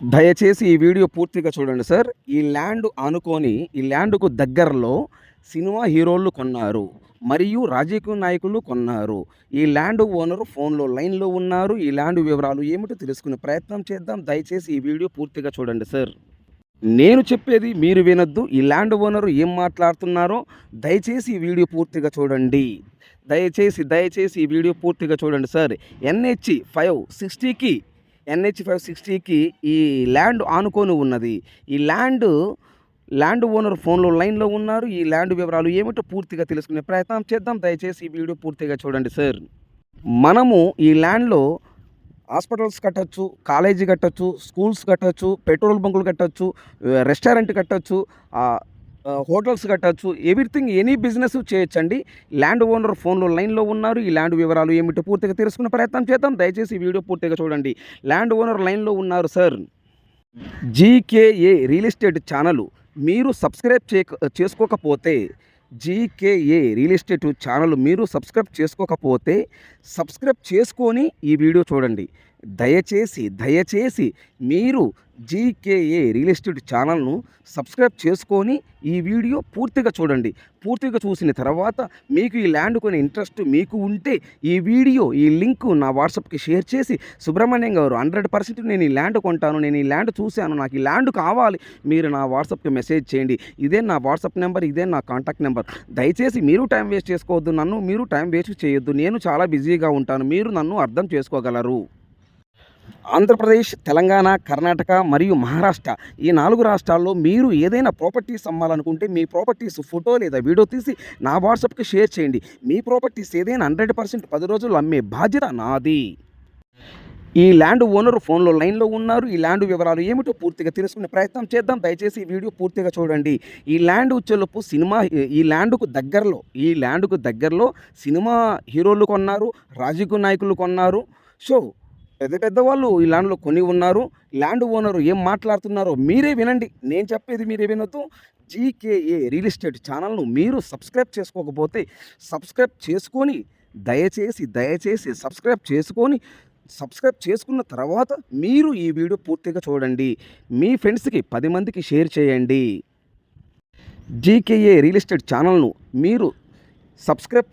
దయచేసి ఈ వీడియో పూర్తిగా చూడండి సార్. ఈ ల్యాండ్ ఆనుకొని ఈ ల్యాండ్‌కు దగ్గరలో సినిమా హీరోలు కొన్నారు. మరియు రాజకీయ నాయకులు కొన్నారు. ఈ ల్యాండ్ ఓనర్ ఫోన్‌లో లైన్‌లో ఉన్నారు. ఈ ల్యాండ్ వివరాలు ఏమిటో తెలుసుకునే ప్రయత్నం చేద్దాం. దయచేసి ఈ వీడియో పూర్తిగా చూడండి సార్. నేను చెప్పేది మీరు వినొద్దు. ఈ ల్యాండ్ ఓనర్ ఏం మాట్లాడుతున్నారో దయచేసి ఈ వీడియో పూర్తిగా చూడండి. దయచేసి ఈ వీడియో పూర్తిగా చూడండి సార్. ఎన్‌హెచ్ 560కి ఎన్‌హెచ్ 560కి ఈ ల్యాండ్ ఆనుకొని ఉన్నది. ఈ ల్యాండ్ ఓనర్ ఫోన్‌లో లైన్‌లో ఉన్నారు. ఈ ల్యాండ్ వివరాలు ఏమిటో పూర్తిగా తెలుసుకునే ప్రయత్నం చేద్దాం. దయచేసి ఈ వీడియో పూర్తిగా చూడండి సార్. మనము ఈ ల్యాండ్‌లో హాస్పిటల్స్ కట్టొచ్చు, కాలేజీ కట్టొచ్చు, స్కూల్స్ కట్టొచ్చు, పెట్రోల్ బంకులు కట్టొచ్చు, రెస్టారెంట్ కట్టొచ్చు, హోటల్స్ కట్టొచ్చు. ఎవ్రీథింగ్ ఎనీ బిజినెస్ చేయొచ్చండి. ల్యాండ్ ఓనర్ ఫోన్‌లో లైన్‌లో ఉన్నారు. ఈ ల్యాండ్ వివరాలు ఏమిటో పూర్తిగా తెలుసుకునే ప్రయత్నం చేద్దాం. దయచేసి ఈ వీడియో పూర్తిగా చూడండి. ల్యాండ్ ఓనర్ లైన్‌లో ఉన్నారు sir. GKA real estate channel మీరు సబ్స్క్రైబ్ చేసుకోకపోతే జీకేఏ రియల్ ఎస్టేట్ ఛానల్ మీరు సబ్స్క్రైబ్ చేసుకోకపోతే సబ్స్క్రైబ్ చేసుకొని ఈ వీడియో చూడండి. దయచేసి మీరు జీకేఏ రియల్ ఎస్టేట్ ఛానల్ను సబ్స్క్రైబ్ చేసుకొని ఈ వీడియో పూర్తిగా చూడండి. పూర్తిగా చూసిన తర్వాత మీకు ఈ ల్యాండ్ కొని ఇంట్రెస్ట్ మీకు ఉంటే ఈ లింక్ నా వాట్సాప్కి షేర్ చేసి, సుబ్రహ్మణ్యం గారు 100% నేను ఈ ల్యాండ్ కొంటాను, నేను ఈ ల్యాండ్ చూశాను, నాకు ఈ ల్యాండ్ కావాలి, మీరు నా వాట్సాప్కి మెసేజ్ చేయండి. ఇదే నా వాట్సాప్ నెంబర్, ఇదే నా కాంటాక్ట్ నెంబర్. దయచేసి మీరు టైం వేస్ట్ చేసుకోవద్దు, మీరు టైం వేస్ట్ చేయొద్దు. నేను చాలా బిజీగా ఉంటాను, మీరు నన్ను అర్థం చేసుకోగలరు. ఆంధ్రప్రదేశ్, తెలంగాణ, కర్ణాటక మరియు మహారాష్ట్ర ఈ 4 రాష్ట్రాల్లో మీరు ఏదైనా ప్రాపర్టీస్ అమ్మాలనుకుంటే మీ ప్రాపర్టీస్ ఫోటో లేదా వీడియో తీసి నా వాట్సాప్కి షేర్ చేయండి. మీ ప్రాపర్టీస్ ఏదైనా 100% 10 రోజుల్లో అమ్మే బాధ్యత నాది. ఈ ల్యాండ్ ఓనర్ ఫోన్లో లైన్లో ఉన్నారు. ఈ ల్యాండ్ వివరాలు ఏమిటో పూర్తిగా తెలుసుకునే ప్రయత్నం చేద్దాం. దయచేసి ఈ వీడియో పూర్తిగా చూడండి. ఈ ల్యాండ్కు దగ్గరలో సినిమా హీరోలు కొన్నారు, రాజకీయ నాయకులు కొన్నారు. సో పెద్ద వాళ్ళు ఈ ల్యాండ్లో కొని ఉన్నారు. ల్యాండ్ ఓనర్ ఏం మాట్లాడుతున్నారో మీరే వినండి, నేను చెప్పేది మీరే వినొద్దు. జీకేఏ రియల్ ఎస్టేట్ ఛానల్ను మీరు సబ్స్క్రైబ్ చేసుకోకపోతే సబ్స్క్రైబ్ చేసుకొని దయచేసి సబ్స్క్రైబ్ చేసుకున్న తర్వాత మీరు ఈ వీడియో పూర్తిగా చూడండి. మీ ఫ్రెండ్స్కి 10 మందికి షేర్ చేయండి. జీకేఏ రియల్ ఎస్టేట్ ఛానల్ను మీరు సబ్స్క్రైబ్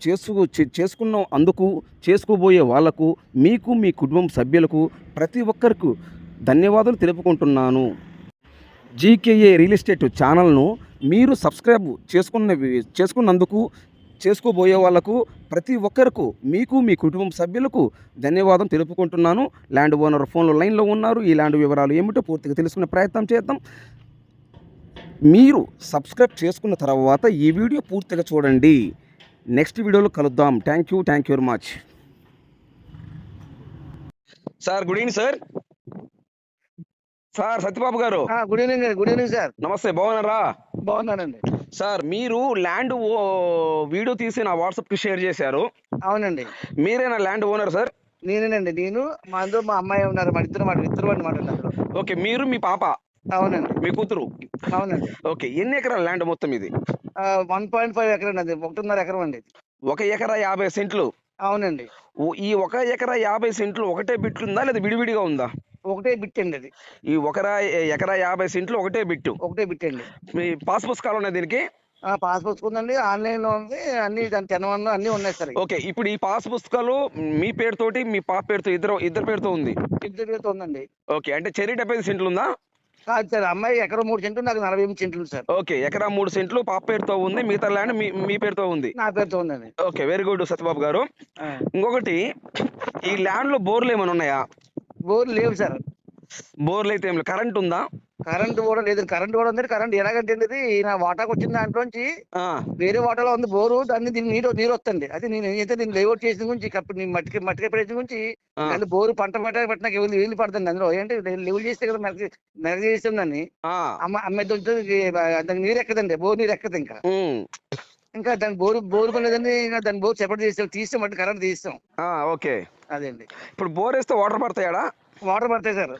చేసుకోబోయే వాళ్లకు, మీకు, మీ కుటుంబం సభ్యులకు ప్రతి ఒక్కరికి ధన్యవాదాలు తెలుపుకుంటున్నాను. జీకేఏ రియల్ ఎస్టేట్ ఛానల్ను మీరు సబ్స్క్రైబ్ చేసుకున్నందుకు, చేసుకోబోయే వాళ్లకు ప్రతి ఒక్కరికి, మీకు, మీ కుటుంబం సభ్యులకు ధన్యవాదం తెలుపుకుంటున్నాను. ల్యాండ్ ఓనర్ ఫోన్లో లైన్లో ఉన్నారు. ఈ ల్యాండ్ వివరాలు ఏమిటో పూర్తిగా తెలుసుకునే ప్రయత్నం చేద్దాం. మీరు సబ్స్క్రైబ్ చేసుకున్న తర్వాత ఈ వీడియో పూర్తిగా చూడండి. నెక్స్ట్ వీడియోలో కలుద్దాం. Thank you very much sir. Good evening sir. Satyababu గారు. Good evening sir. నమస్తే, బాగున్నారా? బాగున్నానండి సార్. మీరు ల్యాండ్ వీడియో తీసి నా వాట్సాప్కి షేర్ చేశారు. అవునండి. మీరేనా ల్యాండ్ ఓనర్ సార్? నేనేనండి. మా అమ్మాయి ఉన్నారు, మా ఇద్దరు మాట ఉన్నారు. ఓకే, మీరు మీ పాప? అవునండి. మీ కూతురు? అవునండి. ఓకే, ఎన్ని ఎకరాల ల్యాండ్ మొత్తం ఇది? 1.5 ఎకరం అండి, 1.5 ఎకరం అండి. 1 ఎకరా 50 సెంట్లు? అవునండి. ఈ 1 ఎకరా 50 సెంట్లు ఒకటే బిట్లు ఉందా లేదా విడివిడిగా ఉందా? ఒకటే బిట్ అండి అది. ఈ ఎకరా 50 సెంట్లు ఒకటే బిట్టు? ఒకటే బిట్ అండి. మీ పాస్ పుస్తకాలు ఉన్నాయి దీనికి? పాస్ పుస్తకం ఆన్లైన్ లో ఉంది, అన్ని దాని 10 అన్ని ఉన్నాయి సార్. ఓకే, ఇప్పుడు ఈ పాస్ పుస్తకాలు మీ పేరుతోటి మీ పాప పేరుతో ఇద్దరు పేరుతో ఉంది? ఇద్దరు పేరుతో ఉందండి. ఓకే, అంటే చెరి 75 సెంట్లు ఉందా? కాదు సార్, అమ్మాయి ఎకరం 3 సెంట్లు, నాకు 48 సెంట్లు సార్. ఓకే, ఎకరా 3 సెంట్లు పాప పేరుతో ఉంది, మిగతా ల్యాండ్ మీ పేరుతో ఉంది? నా పేరుతో ఉందండి. ఓకే, వెరీ గుడ్ సత్యబాబు గారు. ఇంకొకటి, ఈ ల్యాండ్ లో బోర్లు ఏమైనా ఉన్నాయా? బోర్లు లేవు సార్. బోర్లు అయితే ఏం లేదు. కరెంట్ ఉందా? కరెంట్ కూడా లేదు. కరెంట్ కూడా ఉంది. కరెంట్ ఎలాగంటే నా వాటాకు వచ్చిన దాంట్లోంచి వేరే వాటాలో ఉంది బోరు, దీన్ని నీరు వస్తుంది. అది నేనైతే దీన్ని లేఅవుట్ చేసిన గురించి, మట్టిక ప్రదేశం గురించి బోరు పంట పెట్టడానికి వీలు పడుతుంది. అందులో ఏంటంటే లెవెల్ చేస్తే కదా మెరగ చేస్తాం దాన్ని. అమ్మాయి దానికి నీరు ఎక్కదండి, బోరు నీరు ఎక్కదు. ఇంకా దాని బోరు కొనేదండి, ఇంకా దాని బోర్ సెపరేట్ తీస్తాం అంటే కరెంట్ తీస్తాం. ఓకే, అదే అండి. ఇప్పుడు బోర్ వేస్తే వాటర్ పడతాయా? వాటర్ పడతాయి సార్.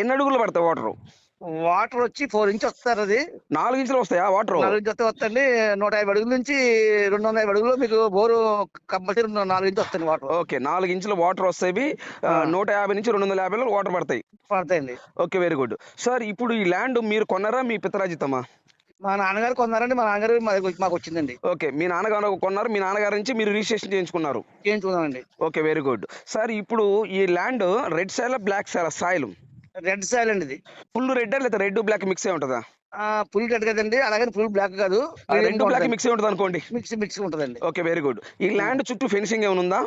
ఎన్ని అడుగులు పడతాయి వాటర్? వాటర్ వచ్చి 4 ఇంచ్ వస్తారు. అది 4 ఇంచులు వస్తాయా వాటర్? 4 ఇంచ్ వస్తాయండి. 150 అడుగుల నుంచి 250 అడుగులు మీకు బోరు కంపల్సరీ 4 ఇంచ్ వస్తాయి వాటర్. ఓకే, 4 ఇంచుల వాటర్ వస్తాయి. 150 నుంచి 250 వాటర్ పడతాయి. పడతాయండి. Okay, very good sir. ఇప్పుడు ఈ ల్యాండ్ మీరు కొన్నారా, మీ పితరాజితమా? మా నాన్నగారు కొన్నారండి. మా నాన్నగారు మాకు వచ్చిందండి. ఓకే, మీ నాన్నగారు కొన్నారు, మీ నాన్నగారి నుంచి మీరు రిజిస్ట్రేషన్ చేయించుకున్నారు. చేయించుకున్నామండి. Okay, very good sir. ఇప్పుడు ఈ land red soil black soil? Red soil అండి ఇది. ఫుల్ రెడ్ లేదా రెడ్ బ్లాక్ మిక్స్ అయి ఉంటుందా? ఫుల్ రెడ్ కదండి, అలాగే ఫుల్ బ్లాక్ కాదు, రెడ్ బ్లాక్ మిక్స్ అయి ఉంటుంది అనుకోండి. మిక్స్ ఉంటదండి. Okay, very good. ఈ ల్యాండ్ చుట్టూ ఫెన్సింగ్ ఏమైనా ఉందా?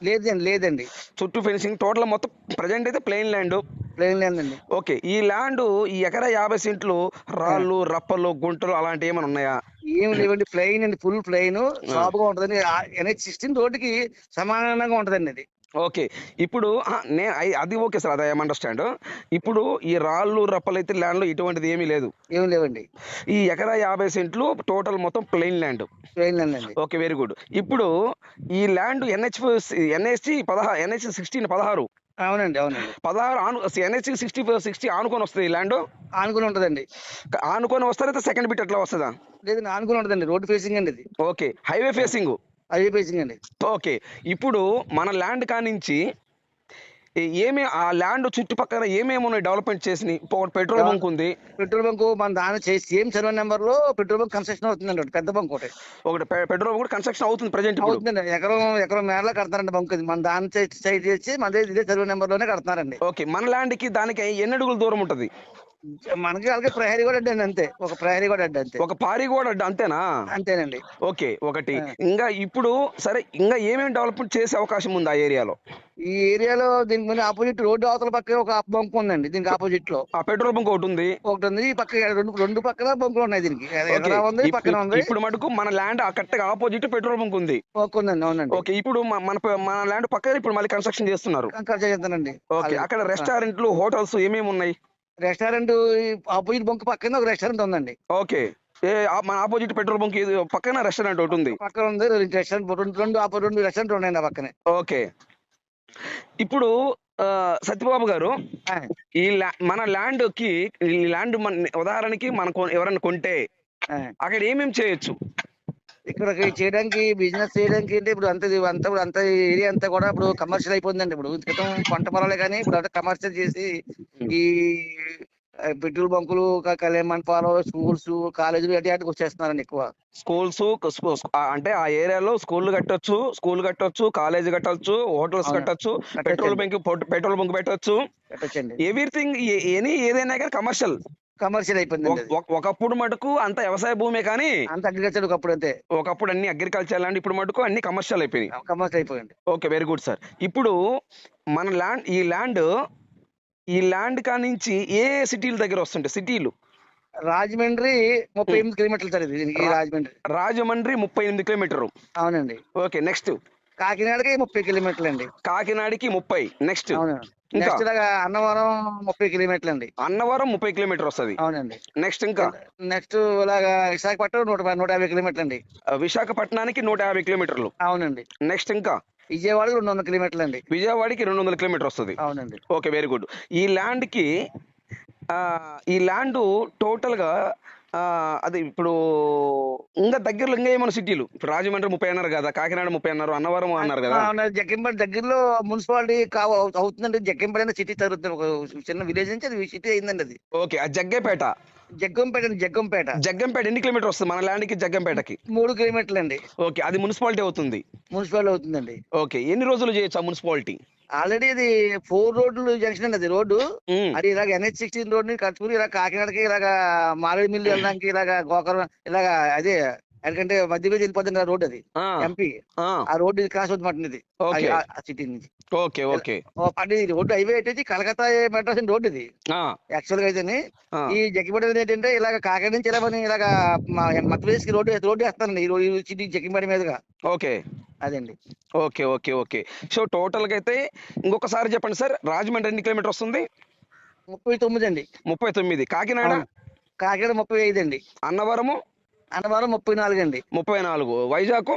లేదండి. చుట్టూ ఫెన్సింగ్, టోటల్ మొత్తం ప్రజెంట్ అయితే ప్లెయిన్ ల్యాండ్. ప్లేన్ ల్యాండ్ అండి. ఓకే, ఈ ల్యాండ్ ఈ ఎకరా 50 సెంట్లు రాళ్ళు రప్పలు గుంటలు అలాంటివి ఏమైనా ఉన్నాయా? ఏమి లేవండి, ప్లెయిన్ అండి, ఫుల్ ప్లెయిన్ సాఫ్గా ఉంటదండి. NH-16 రోడ్డుకి సమానంగా ఉంటదండి అది. ఓకే, ఇప్పుడు అది ఓకే సార్, అది అండర్స్టాండ్. ఇప్పుడు ఈ రాళ్ళు రప్పలు అయితే ల్యాండ్ లో ఇటువంటిది ఏమీ లేదు. ఏమి లేవండి. ఈ ఎకరా 50 సెంట్లు టోటల్ మొత్తం ప్లెయిన్ ల్యాండ్. ప్లెయిన్ ల్యాండ్ అండి. Okay, very good. ఇప్పుడు ఈ ల్యాండ్ NH-16 16. అవునండి. 16 NH-60 ఆనుకొని వస్తుంది ఈ ల్యాండ్. ఆనుకుని ఉంటదండి. ఆనుకొని వస్తారైతే సెకండ్ బిట్ ఎట్లా వస్తుందా? లేదండి, ఆనుకుని ఉంటదండి. రోడ్ ఫేసింగ్ అండి ఇది. Okay, highway facing. Highway facing అండి. ఓకే, ఇప్పుడు మన ల్యాండ్ కానించి ఆ ల్యాండ్ చుట్టుపక్కల ఏమేమి ఉన్నాయి డెవలప్మెంట్ చేసి? పెట్రోల్ బంక్ ఉంది. పెట్రోల్ బంక్ మన దాని సేమ్ సర్వే నెంబర్ లో పెట్రోల్ బంక్ కన్స్ట్రక్షన్ అవుతుందండి. పెద్ద బంక్ ఒకటి పెట్రోల్ బంక్ కన్స్ట్రక్షన్ అవుతుంది ప్రజెంట్. అవుతుందండి. ఎకరం మేరలో కడతారండి బంక్. మన దాని సైడ్ చేసి మన ఇదే సర్వే నెంబర్ లోనే కడతారండి. ఓకే, మన ల్యాండ్ కి దానికి ఎన్ని అడుగుల దూరం ఉంటది? మనకి అలాగే ప్రహరీ కూడా అడ్డండి అంతే. ఒక ప్రహరీ కూడా అడ్డు అంతే. ఒక పారి కూడా అంతేనా? అంతేనండి. ఓకే, ఒకటి. ఇంకా ఇప్పుడు సరే, ఇంకా ఏమేమి డెవలప్మెంట్ చేసే అవకాశం ఉంది ఆ ఏరియాలో? ఈ ఏరియాలో దీనికి ముందు ఆపోజిట్ రోడ్డు అవతల పక్క ఒక బంక్ ఉందండి. దీనికి ఆపోజిట్ లో ఆ పెట్రోల్ బంక్ ఒకటి ఉంది. ఈ పక్క రెండు పక్కన బంకులు ఉన్నాయి. దీనికి ఎదురా ఉంది, పక్కన ఉంది. ఇప్పుడు మటుకు మన ల్యాండ్ కరెక్ట్గా ఆపోజిట్ పెట్రోల్ బంక్ ఉంది. ఉందండి. అవునండి. ఓకే, ఇప్పుడు మన ల్యాండ్ పక్కన ఇప్పుడు మళ్ళీ కన్స్ట్రక్షన్ చేస్తున్నారు. చేస్తానండి. ఓకే, అక్కడ రెస్టారెంట్లు హోటల్స్ ఏమేమి ఉన్నాయి? రెస్టారెంట్ ఆపోజిట్ బంక్ పక్కన ఒక రెస్టారెంట్ ఉందండి. ఓకే, మన ఆపోజిట్ పెట్రోల్ బంక్ పక్కన రెస్టారెంట్ ఒకటి ఉంది. పక్కన ఉంది రెస్టారెంట్. రెండు రెస్టారెంట్ ఉన్నాయండి ఆ పక్కనే. ఓకే, ఇప్పుడు సత్యబాబు గారు, మన ల్యాండ్ కి ఈ ల్యాండ్ ఉదాహరణకి మనం ఎవరైనా కొంటే అక్కడ ఏమేమి చేయొచ్చు? ఇక్కడ చేయడానికి బిజినెస్ చేయడానికి అంటే ఇప్పుడు అంత ఏరియా అంతా కూడా ఇప్పుడు కమర్షియల్ అయిపోయిందండి. ఇప్పుడు క్రితం పంట పొలాలే కానీ ఇప్పుడు అంతా కమర్షియల్ చేసి ఈ పెట్రోల్ బంకులు, కళ్యాణ మండపాలు, స్కూల్స్, కాలేజీలు వాటికి వచ్చేస్తున్నారండి ఎక్కువ. స్కూల్స్ అంటే ఆ ఏరియాలో స్కూల్ కట్టొచ్చు, కాలేజ్ కట్టొచ్చు, హోటల్స్ కట్టొచ్చు, పెట్రోల్ బంక్ పెట్టొచ్చు. ఎవ్రీథింగ్ ఏదైనా కానీ కమర్షియల్ అయిపోయింది. ఒకప్పుడు మటుకు అంత వ్యవసాయ భూమే కానీ అంత అగ్రికల్చర్ ఒకప్పుడు అన్ని అగ్రికల్చర్ ల్యాండ్, ఇప్పుడు మటుకు అన్ని కమర్షియల్ అయిపోయింది. Okay, very good sir. ఇప్పుడు మన ల్యాండ్ ఈ ల్యాండ్ కానించి ఏ సిటీల దగ్గర వస్తుంటాయి? సిటీలు రాజమండ్రి 38 కిలోమీటర్లు సార్ ఇది. రాజమండ్రి 38 కిలోమీటర్లు. అవునండి. ఓకే, నెక్స్ట్ కాకినాడకి 30 కిలోమీటర్లు అండి. కాకినాడకి 30. నెక్స్ట్ నెక్స్ట్ ఇలాగా అన్నవరం 30 కిలోమీటర్లు అండి. అన్నవరం 30 కిలోమీటర్ వస్తుంది. అవునండి. నెక్స్ట్ ఇలాగా విశాఖపట్నం 150 కిలోమీటర్లు అండి. విశాఖపట్నానికి 150 కిలోమీటర్లు. అవునండి. నెక్స్ట్ విజయవాడకి 200 కిలోమీటర్లు అండి. విజయవాడకి 200 కిలోమీటర్ వస్తుంది. అవునండి. Okay, very good. ఈ ల్యాండ్ టోటల్ గా అది ఇప్పుడు ఇంకా దగ్గరలో ఇంకా ఏమైనా సిటీలు? ఇప్పుడు రాజమండ్రి 30 అన్నారు కదా, కాకినాడ 30 అన్నారు, అన్నవరం అన్నారు కదా. జగ్గంపేట దగ్గరలో మున్సిపాలిటీ అవుతుందండి. జగ్గంపేట అనే సిటీ జరుగుతుంది. ఒక చిన్న విలేజ్ నుంచి అది సిటీ అయిందండి అది. ఓకే, జగ్గంపేట ఎన్ని కిలోమీటర్ వస్తుంది మన ల్యాండ్ కి? జగ్గంపేటకి 3 కిలోమీటర్లు అండి. ఓకే, అది మున్సిపాలిటీ అవుతుందండి. ఓకే, ఎన్ని రోజులు చేయొచ్చు ఆ మున్సిపాలిటీ? ఆల్రెడీ అది 4 రోడ్లు జంక్షన్ అండి. అది రోడ్డు అది ఇలాగ NH-16 రోడ్ ని కట్టుకుని ఇలా కాకినాడకి ఇలాగా మారేడుమిల్లి వెళ్ళడానికి ఇలాగా గోకరం ఇలాగా అదే ఎందుకంటే మధ్యలో వెళ్ళిపోతుంది కదా రోడ్. అది ఎంపీ ఆ రోడ్డు క్రాస్ అవుతుంది ఇది ఆ సిటీ నుంచి. Okay, okay. అది రోడ్డు హైవే అయితే కలకత్తా మెడ్రాస్ రోడ్ ఇది యాక్చువల్ గా అయితే. ఈ జగ్గిపేట ఏంటంటే ఇలాగ కాకినాడ నుంచి ఇలా ఇలాగా మధ్యప్రదేశ్ కి రోడ్డు వేస్తానండి ఈ సిటీ జగ్గిపేట మీదుగా. ఓకే, అదండి. ఓకే. సో టోటల్ గా అయితే ఇంకొకసారి చెప్పండి సార్, రాజమండ్రి ఎన్ని కిలోమీటర్ వస్తుంది? 39 అండి. 39. కాకినాడ 35 అండి. అన్నవరం 34 అండి. 34. వైజాగ్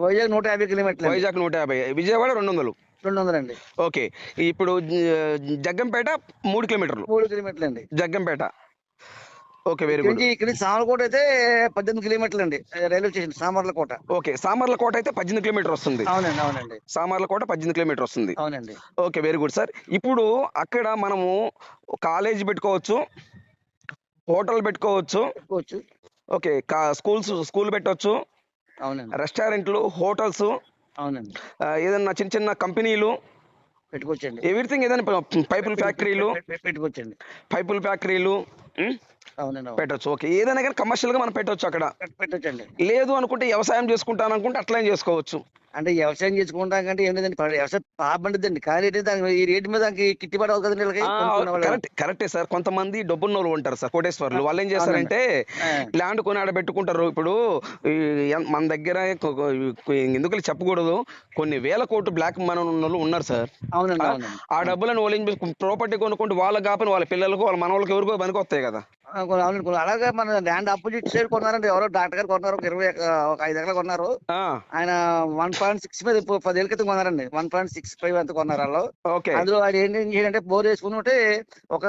150 కిలోమీటర్లు. వైజాగ్ 150. విజయవాడ 200 అండి. ఓకే, ఇప్పుడు జగ్గంపేట 3 కిలోమీటర్లు. 3 కిలోమీటర్లు అండి. Jaggampeta okay, very good. ఇక్కడ నుంచి సామర్లకోట అయితే 18 కిలోమీటర్లు అండి, railway station Samarlakota. Okay, Samarlakota అయితే 18 కిలోమీటర్ వస్తుంది. అవునండి, అవునండి, సామర్లకోట 18 కిలోమీటర్ వస్తుంది. అవునండి. Okay, very good sir. ఇప్పుడు అక్కడ మనము కాలేజ్ పెట్టుకోవచ్చు, హోటల్ పెట్టుకోవచ్చు, పెట్టుకోవచ్చు. ఓకే, స్కూల్ పెట్టవచ్చు, అవునండి, రెస్టారెంట్లు, హోటల్స్, అవునండి, ఏదన్నా చిన్న చిన్న కంపెనీలు, పెట్టుకోవచ్చండి. ఎవ్రీథింగ్, ఏదైనా పైపుల ఫ్యాక్టరీలు, పెట్టుకోవచ్చండి. పైపుల ఫ్యాక్టరీలు అవునండి, అవును. పెట్టొచ్చు. ఓకే, ఏదైనా కానీ కమర్షియల్ గా మనం పెట్టొచ్చు అక్కడ. పెట్టొచ్చండి. లేదు అనుకుంటే వ్యవసాయం చేసుకుంటాను అనుకుంటే అట్లా చేసుకోవచ్చు. అంటే వ్యవసాయం చేసుకుంటాం కంటే ఏం లేదండి, వ్యవసాయం బాగా పండుద్దండి. కానీ ఏంటంటే దానికి ఈ రేటు మీద దానికి గిట్టుబాటు అవుతుంది కదండి వీళ్ళకి, కొనుక్కునే వాళ్ళు. కరెక్టే సార్. కొంతమంది డబ్బున్నోళ్ళు ఉంటారు సార్, కోటేశ్వర్లు. వాళ్ళు ఏం అవునండి. చేస్తారంటే ఆ, ల్యాండ్ కొని ఆడ పెట్టుకుంటారు. ఇప్పుడు మన దగ్గర ఎందుకు చెప్పకూడదు, కొన్ని వేల కోట్లు బ్లాక్ మనీ ఉన్న వాళ్ళు ఉన్నారు సార్. అవునండి, ఆ అవునండి. ఆ డబ్బులను వాళ్ళు ప్రాపర్టీ కొనుక్కుంటే వాళ్ళకి కాకపోయినా వాళ్ళ పిల్లలకు, వాళ్ళ మనవలకు, ఎవరికో పనికి వస్తాయి కదా. అవునండి, అలాగే మన ల్యాండ్ ఆపోజిట్ సైడ్ కొన్నారండి, ఎవరో డాక్టర్ గారు కొన్నారు, ఒక 5 ఎకరాలు కొన్నారు. ఆ ఆయన 1.6 మీద 10 ఏళ్ళ క్రితం కొన్నారండి. 1.65 అంత కొన్నారు వాళ్ళు. ఓకే, అందులో ఆయన ఏం చేయాలంటే బోర్ వేసుకుని ఉంటే ఒక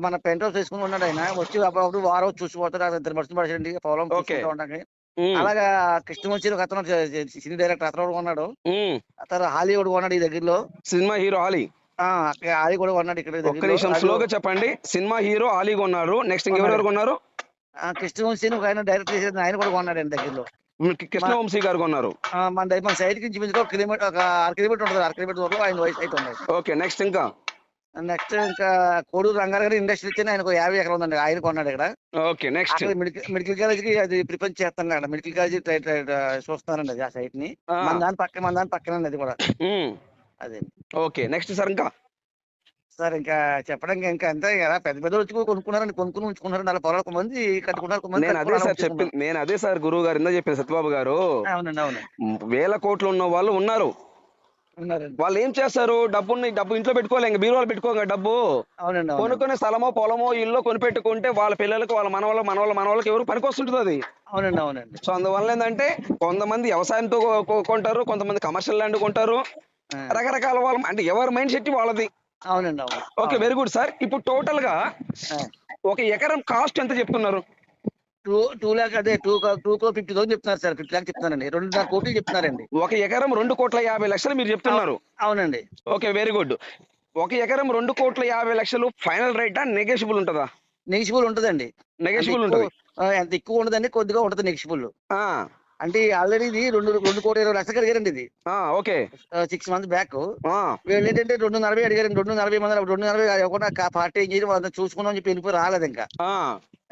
మన పెంట్ హౌస్ వేసుకుని ఉన్నాడు. ఆయన వచ్చి అప్పుడు వారం చూసిపోతాడు, 2 మనుషులు పడేయండి పొలం ఓకే. చూసుకుంటూ ఉండడానికి. ఉమ్, అలాగా కృష్ణవంశీ ఒక అతను సినీ డైరెక్టర్, అతను కూడా కొన్నాడు. ఉమ్. అతను హాలీవుడ్ కొన్నాడు ఈ దగ్గరలో. Cinema hero Ali. అక్కడ ఆలి కూడా కొన్నాడు ఇక్కడ ఒక్క దగ్గరలో. నిమిషం, అది స్లోగా చెప్పండి. సినిమా హీరో ఆలీ కొన్నారు, నెక్స్ట్ కొన్నాడు. ఇంకెవరెవరు కొన్నారు? కృష్ణవంశీ ఒక ఆయన డైరెక్టర్ చేసేది, ఆయన కూడా కొన్నాడండి దగ్గరలో. కృష్ణవంశీ గారు కొన్నారు. మన సైడ్ నుంచి మించుగా ఒక కిలోమీటర్, ఒక 6 కిలోమీటర్ ఉంటుంది. 6 కిలోమీటర్ దూరంలో ఆయన వయసు అయితే ఉన్నాయి. ఓకే, నెక్స్ట్ ఇంకా నెక్స్ట్ ఇంకా కోడూరు రంగారావు ఇండస్ట్రీ ఇచ్చిన ఆయనకు 50 ఎకరాలు ఉందండి, ఆయన కొన్నాడు ఇక్కడ. Okay, next. అక్కడ మెడికల్ కాలేజ్ కి అది ప్రిపేర్ చేస్తాను, మెడికల్ కాలేజ్ చూస్తున్నారండి అది, ఆ సైట్ ని. మన దాని పక్కనండి అది కూడా. అదే. Okay, next sir. ఇంకా సార్ ఇంకా చెప్పడానికి ఇంకా అంతే కదా, పెద్ద పెద్ద వచ్చి కొనుక్కున్నారండి, కొనుక్కుని ఉంచుకున్నారండి. అలా పొలాలు కొంతమంది కట్టుకున్నారు, కొంతమంది నేను అదే సార్ గురువు గారు ఇందా చెప్పాను, సత్యబాబు గారు. అవునండి, అవును. వేల కోట్లు ఉన్న వాళ్ళు ఉన్నారు. ఉన్నారండి. వాళ్ళు ఏం చేస్తారు, డబ్బు ఇంట్లో పెట్టుకోలే, ఇంకా బీరువాలు పెట్టుకోగా డబ్బు అవునండి, అవును. కొనుక్కునే స్థలమో, పొలమో, ఇల్లు కొనిపెట్టుకుంటే వాళ్ళ పిల్లలకు, వాళ్ళ మనవళ్ళకి ఎవరు పనికి వస్తుంటుంది అది. అవునండి, అవునండి. సో అందువల్ల ఏంటంటే కొంతమంది వ్యవసాయంతో కొంటారు, కొంతమంది కమర్షియల్ ల్యాండ్ కొంటారు, రకరకాల వాళ్ళ అంటే ఎవరి మైండ్ సెట్ వాళ్ళది. అవునండి, అవును. Okay, very good sir. ఇప్పుడు టోటల్ గా ఒక ఎకరం కాస్ట్ ఎంత చెప్తున్నారు? 2 లాక్ అదే 2,50,000 చెప్తున్నారు సార్. 50 లాక్ చెప్తున్నారండి, 2.5 కోట్లు చెప్తున్నారండి. ఒక ఎకరం 2,50,00,000 మీరు చెప్తున్నారు. అవునండి. Okay, very good. ఒక ఎకరం 2,50,00,000 ఫైనల్ రేటా, నెగోషియబుల్ ఉంటుందా? నెగిషిబుల్ ఉంటదండి. నెగోషియబుల్ ఉంటుంది. ఎంత ఎక్కువ ఉండదండి, కొద్దిగా ఉంటది నెగిషిబుల్. ఆ, అంటే ఆల్రెడీ ఇది 2,20,00,000 అడిగారండి ఇది. ఓకే. 6 మంత్స్ బ్యాక్ ఆ, వీళ్ళు ఏంటంటే 2.40 అడిగారండి. 2.40 మంది 2.40 ఇవ్వకుండా పార్టీ ఏం చేయడం, వాళ్ళని చూసుకుందాం అని చెప్పి వెళ్ళిపోయి రాలేదు ఇంకా. ఆ,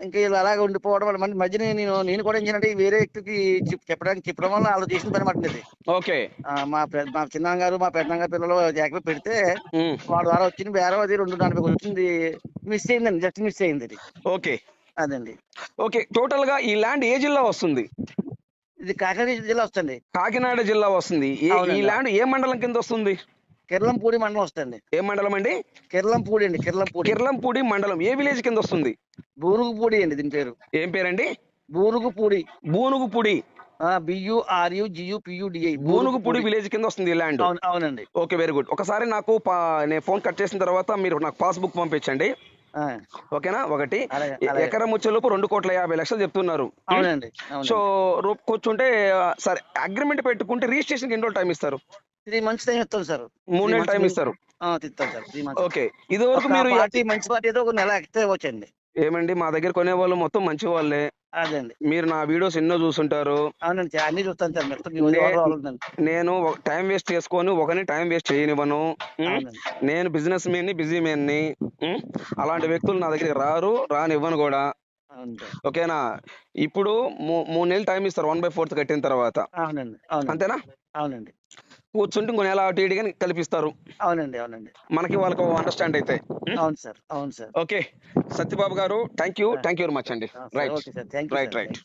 ఇంకా వీళ్ళు అలాగే ఉండిపోవడం వల్ల మధ్యన నేను కూడా ఏం చేయాలంటే వేరే వ్యక్తికి చెప్పడం వల్ల వాళ్ళు చేసిన పని మాట ఇది. ఓకే. మా చిన్నాన్న గారు, మా పెద్దనాన్న గారు పిల్లలు జాగ్రత్త పెడితే ఉమ్, వాడు ద్వారా వచ్చింది బేరం, అది 2.40 వచ్చింది. మిస్ అయిందండి, జస్ట్ మిస్ అయింది ఇది. ఓకే. అదండి. ఓకే, టోటల్ గా ఈ ల్యాండ్ ఏ జిల్లా వస్తుంది? ఇది కాకినాడ జిల్లా వస్తుంది. కాకినాడ జిల్లా వస్తుంది. ఈ అవునండి. ల్యాండ్ ఏ మండలం కింద వస్తుంది? కిర్లంపూడి మండలం వస్తుంది. ఏ మండలం అండి? కిర్లంపూడి అండి, కిర్లంపూడి. కిర్లంపూడి మండలం ఏ విలేజ్ కింద వస్తుంది? బూరుగుపూడి అండి దీని పేరు. ఏం పేరండి? బూరుగుపూడి. బూనుగుపూడి. BURUGUPUDI. బూనుగుపూడి విలేజ్ కింద వస్తుంది ఈ ల్యాండ్. అవునండి. Okay, very good. ఒకసారి నాకు నేను ఫోన్ కట్ చేసిన తర్వాత మీరు నాకు పాస్బుక్ పంపించండి. ఓకేనా? ఒకటి అలాగే. ఎకరం వచ్చేలోపు 2,50,00,000 చెప్తున్నారు. అవునండి, సో కూర్చుంటే సరే, అగ్రిమెంట్ పెట్టుకుంటే రిజిస్ట్రేషన్ ఎన్ని రోజులు టైం ఇస్తారు? 3 మంత్స్ టైం ఇస్తాం సార్. 3 నెలలు టైం ఇస్తారు. ఇస్తాం సార్, 3 మంత్స్. ఓకే, ఇది వరకు మీరు మంచి పార్టీ ఏదో ఒక నెల ఎక్స్ట్రా ఇవ్వచ్చండి. ఏమండి, మా దగ్గర కొనే వాళ్ళు మొత్తం మంచి వాళ్ళే. అదండి. మీరు నా వీడియోస్ ఎన్నో చూసుంటారు. అవునండి, అన్ని చూస్తాను సార్. మొత్తం నేను టైం వేస్ట్ చేసుకొని ఒకరిని టైం వేస్ట్ చేయనివ్వను. అవునండి. నేను బిజినెస్ మ్యాన్ ని, బిజీ మ్యాన్ ని. అలాంటి వ్యక్తులు నా దగ్గరికి రానివ్వను కూడా. అవును సార్. ఓకేనా? ఇప్పుడు 3 నెలలు టైం ఇస్తారు 1/4 కట్టిన తర్వాత. అవునండి. అంతేనా? అవునండి. కూర్చుంటే ఇంకో నెల అటు ఇటుగా కల్పిస్తారు. అవునండి. మనకి వాళ్ళకి అండర్స్టాండ్ అయితే. అవును సార్. ఓకే, సత్యబాబు గారు, థ్యాంక్ యూ వెరీ మచ్ అండి. Right. Okay sir, thank you. Right.